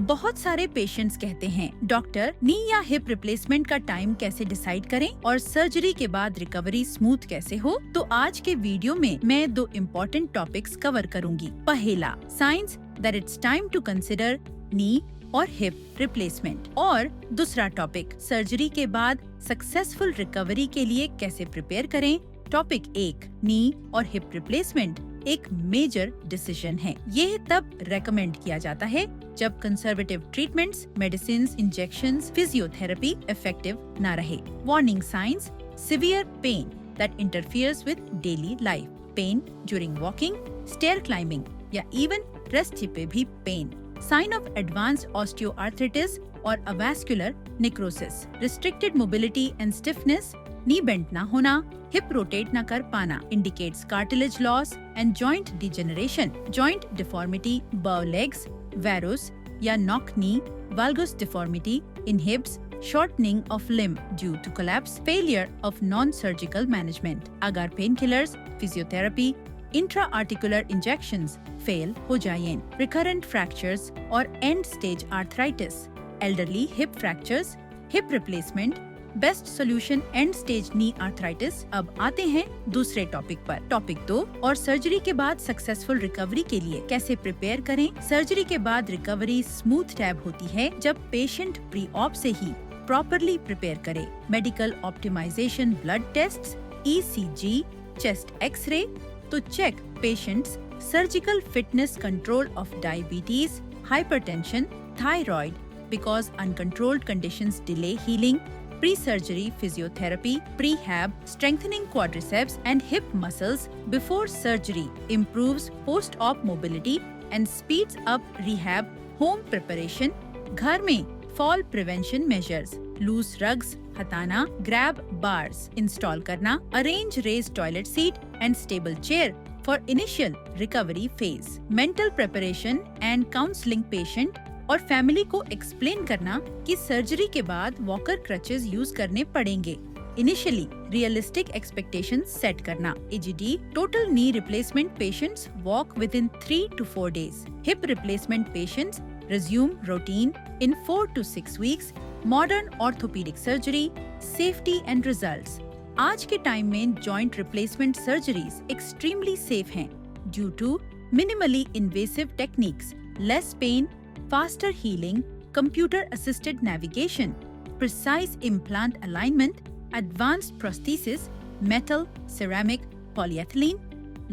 बहुत सारे पेशेंट्स कहते हैं, डॉक्टर नी या हिप रिप्लेसमेंट का टाइम कैसे डिसाइड करें और सर्जरी के बाद रिकवरी स्मूथ कैसे हो। तो आज के वीडियो में मैं 2 इम्पोर्टेंट टॉपिक्स कवर करूंगी। पहला, signs that it's time to consider knee और हिप रिप्लेसमेंट, और दूसरा टॉपिक, सर्जरी के बाद सक्सेसफुल रिकवरी के लिए कैसे प्रिपेयर करें। टॉपिक 1, नी और हिप रिप्लेसमेंट एक मेजर डिसीजन है। ये तब रेकमेंड किया जाता है जब conservative treatments, medicine, injections, physiotherapy effective न रहे। Warning signs, severe pain that interferes with daily life, pain during walking, stair climbing या इवन रेस्ट पे भी pain. Sign of advanced osteoarthritis और avascular necrosis, restricted mobility and stiffness, knee bent ना होना, hip rotate ना कर पाना, indicates cartilage loss and joint degeneration, joint deformity, bowed legs, varus या knock knee, valgus deformity in hips, shortening of limb due to collapse, failure of non-surgical management. अगर pain killers, physiotherapy, intra-articular injections fail हो जाएं, recurrent fractures और end stage arthritis, elderly hip fractures, hip replacement, best solution and stage knee arthritis. अब आते हैं दूसरे topic पर। Topic 2, और सर्जरी के बाद सक्सेसफुल रिकवरी के लिए कैसे प्रिपेयर करें। सर्जरी के बाद रिकवरी स्मूथ टैब होती है जब पेशेंट प्री ऑप से ही प्रॉपरली प्रिपेयर करे। Medical optimisation, blood tests, ECG, chest x-ray to check patients surgical fitness, control of diabetes, hypertension, thyroid, because uncontrolled conditions delay healing, pre-surgery physiotherapy, prehab, strengthening quadriceps and hip muscles before surgery, improves post-op mobility and speeds up rehab, home preparation, घर में fall prevention measures, loose rugs हटाना, grab bars install करना, arrange raised toilet seat and stable chair for initial recovery phase, mental preparation and counseling patient और family को explain करना कि surgery के बाद वॉकर क्रचेस यूज करने पड़ेंगे। इनिशियली रियलिस्टिक एक्सपेक्टेशंस सेट करना। EGD, total knee replacement patients walk with in 3 to 4 days. Hip replacement patients resume routine in 4 to 6 weeks. Modern orthopaedic surgery, safety and results. आज के time में joint replacement surgeries extremely safe हैं due to minimally invasive techniques, less pain, faster healing, computer-assisted navigation, precise implant alignment, advanced prosthesis, metal, ceramic, polyethylene,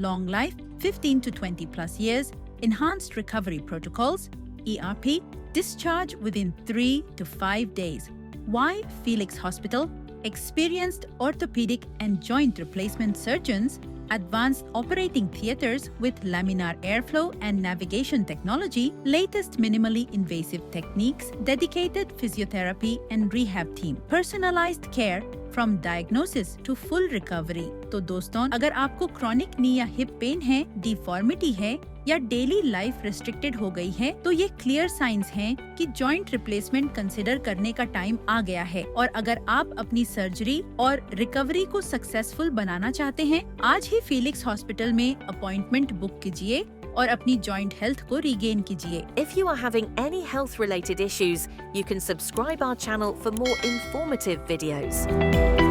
long life 15 to 20 plus years, enhanced recovery protocols, ERP, discharge within 3 to 5 days. Why Felix Hospital? Experienced orthopedic and joint replacement surgeons, advanced operating theaters with laminar airflow and navigation technology, latest minimally invasive techniques, dedicated physiotherapy and rehab team, personalized care from diagnosis to full recovery. तो दोस्तों, अगर आपको chronic नी या hip pen है, deformity है या daily life restricted हो गई है, तो ये क्लियर साइंस हैं कि जॉइंट रिप्लेसमेंट कंसिडर करने का टाइम आ गया है। और अगर आप अपनी सर्जरी और रिकवरी को सक्सेसफुल बनाना चाहते हैं, आज ही फीलिक्स हॉस्पिटल में अपॉइंटमेंट बुक कीजिए और अपनी जॉइंट हेल्थ को रीगेन कीजिए। If you are having any health related issues, you can subscribe our channel for more informative videos.